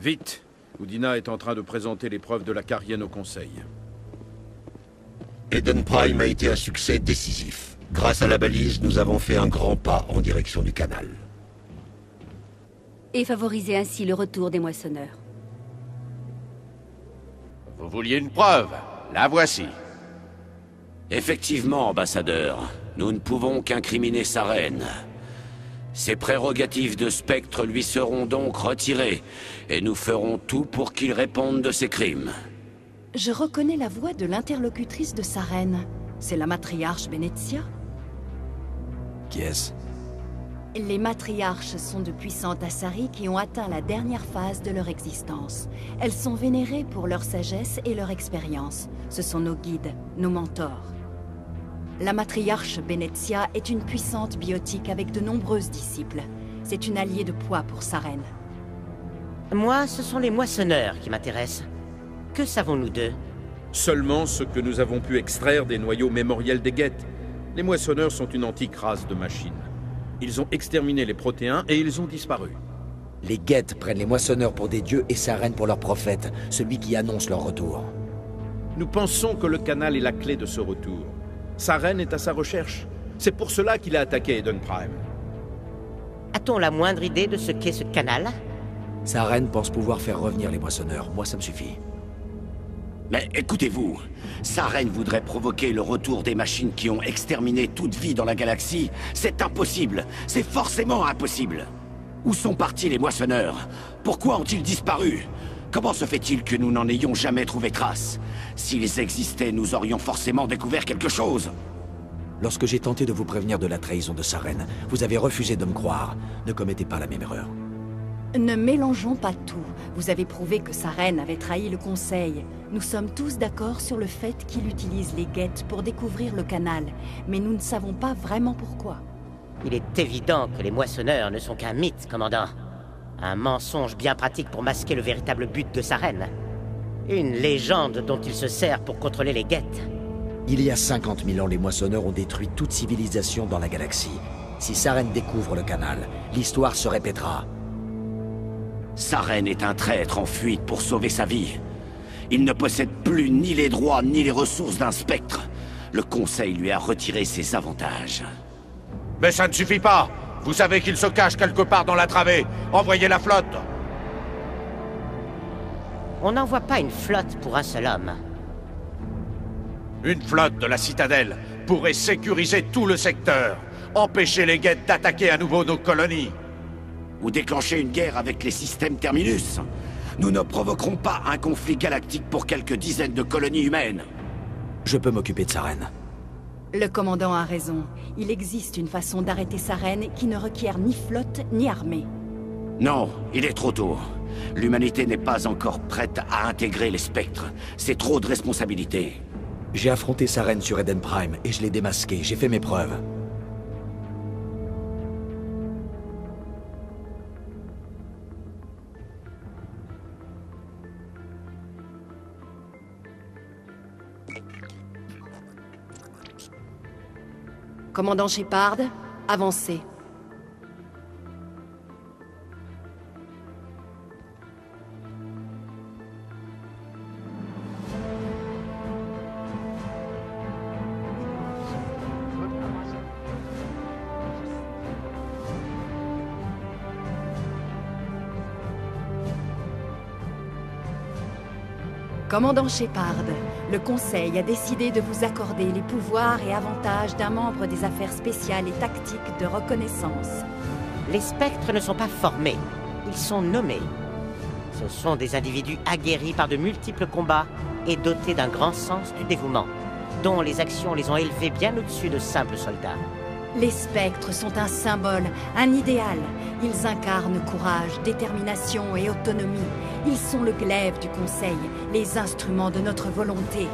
Vite! Udina est en train de présenter les preuves de la Carienne au Conseil. Eden Prime a été un succès décisif. Grâce à la balise, nous avons fait un grand pas en direction du canal. Et favoriser ainsi le retour des moissonneurs. Vous vouliez une preuve? La voici. Effectivement, ambassadeur. Nous ne pouvons qu'incriminer sa reine. Ses prérogatives de spectre lui seront donc retirées, et nous ferons tout pour qu'il réponde de ses crimes. Je reconnais la voix de l'interlocutrice de sa reine. C'est la matriarche Benezia? Qui est-ce? Les matriarches sont de puissantes Asari qui ont atteint la dernière phase de leur existence. Elles sont vénérées pour leur sagesse et leur expérience. Ce sont nos guides, nos mentors. La matriarche Benezia est une puissante biotique avec de nombreuses disciples. C'est une alliée de poids pour sa reine. Moi, ce sont les moissonneurs qui m'intéressent. Que savons-nous d'eux? Seulement ce que nous avons pu extraire des noyaux mémoriels des Geth. Les moissonneurs sont une antique race de machines. Ils ont exterminé les protéins et ils ont disparu. Les Geth prennent les moissonneurs pour des dieux et sa reine pour leur prophète, celui qui annonce leur retour. Nous pensons que le canal est la clé de ce retour. Sa reine est à sa recherche. C'est pour cela qu'il a attaqué Eden Prime. A-t-on la moindre idée de ce qu'est ce canal? Sa reine pense pouvoir faire revenir les moissonneurs. Moi, ça me suffit. Mais écoutez-vous, sa reine voudrait provoquer le retour des machines qui ont exterminé toute vie dans la galaxie. C'est impossible. C'est forcément impossible. Où sont partis les moissonneurs? Pourquoi ont-ils disparu? Comment se fait-il que nous n'en ayons jamais trouvé trace? S'ils existaient, nous aurions forcément découvert quelque chose. Lorsque j'ai tenté de vous prévenir de la trahison de sa reine, vous avez refusé de me croire. Ne commettez pas la même erreur. Ne mélangeons pas tout. Vous avez prouvé que sa reine avait trahi le Conseil. Nous sommes tous d'accord sur le fait qu'il utilise les Geth pour découvrir le canal, mais nous ne savons pas vraiment pourquoi. Il est évident que les moissonneurs ne sont qu'un mythe, commandant. Un mensonge bien pratique pour masquer le véritable but de sa reine. Une légende dont il se sert pour contrôler les Geth. Il y a 50 000 ans, les moissonneurs ont détruit toute civilisation dans la galaxie. Si sa reine découvre le canal, l'histoire se répétera. Sa reine est un traître en fuite pour sauver sa vie. Il ne possède plus ni les droits ni les ressources d'un spectre. Le Conseil lui a retiré ses avantages. Mais ça ne suffit pas! Vous savez qu'il se cache quelque part dans la travée. Envoyez la flotte! On n'envoie pas une flotte pour un seul homme. Une flotte de la citadelle pourrait sécuriser tout le secteur, empêcher les Geth d'attaquer à nouveau nos colonies. Ou déclencher une guerre avec les systèmes Terminus. Nous ne provoquerons pas un conflit galactique pour quelques dizaines de colonies humaines. Je peux m'occuper de sa reine. Le commandant a raison. Il existe une façon d'arrêter sa reine qui ne requiert ni flotte ni armée. Non, il est trop tôt. L'humanité n'est pas encore prête à intégrer les spectres. C'est trop de responsabilités. J'ai affronté sa reine sur Eden Prime et je l'ai démasquée. J'ai fait mes preuves. Commandant Shepard, avancez. Commandant Shepard, le Conseil a décidé de vous accorder les pouvoirs et avantages d'un membre des affaires spéciales et tactiques de reconnaissance. Les spectres ne sont pas formés, ils sont nommés. Ce sont des individus aguerris par de multiples combats et dotés d'un grand sens du dévouement, dont les actions les ont élevés bien au-dessus de simples soldats. Les spectres sont un symbole, un idéal. Ils incarnent courage, détermination et autonomie. Ils sont le glaive du Conseil, les instruments de notre volonté.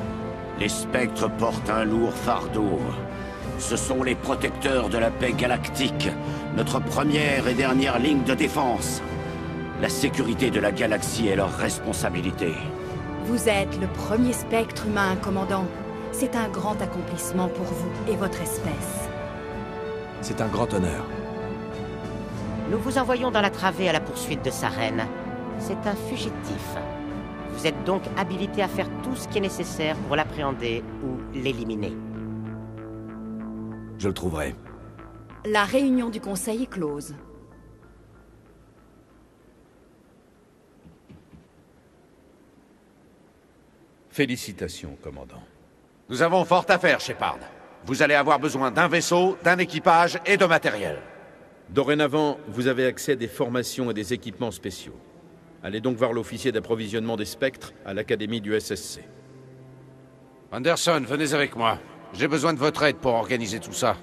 Les spectres portent un lourd fardeau. Ce sont les protecteurs de la paix galactique, notre première et dernière ligne de défense. La sécurité de la galaxie est leur responsabilité. Vous êtes le premier spectre humain, commandant. C'est un grand accomplissement pour vous et votre espèce. C'est un grand honneur. Nous vous envoyons dans la travée à la poursuite de sa reine. C'est un fugitif. Vous êtes donc habilité à faire tout ce qui est nécessaire pour l'appréhender ou l'éliminer. Je le trouverai. La réunion du Conseil est close. Félicitations, commandant. Nous avons fort à faire, Shepard. Vous allez avoir besoin d'un vaisseau, d'un équipage et de matériel. Dorénavant, vous avez accès à des formations et des équipements spéciaux. Allez donc voir l'officier d'approvisionnement des Spectres à l'Académie du SSC. Anderson, venez avec moi. J'ai besoin de votre aide pour organiser tout ça.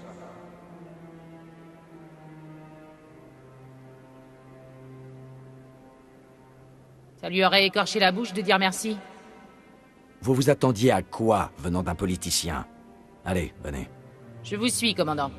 Ça lui aurait écorché la bouche de dire merci. Vous vous attendiez à quoi venant d'un politicien? Allez, venez. Je vous suis, commandant.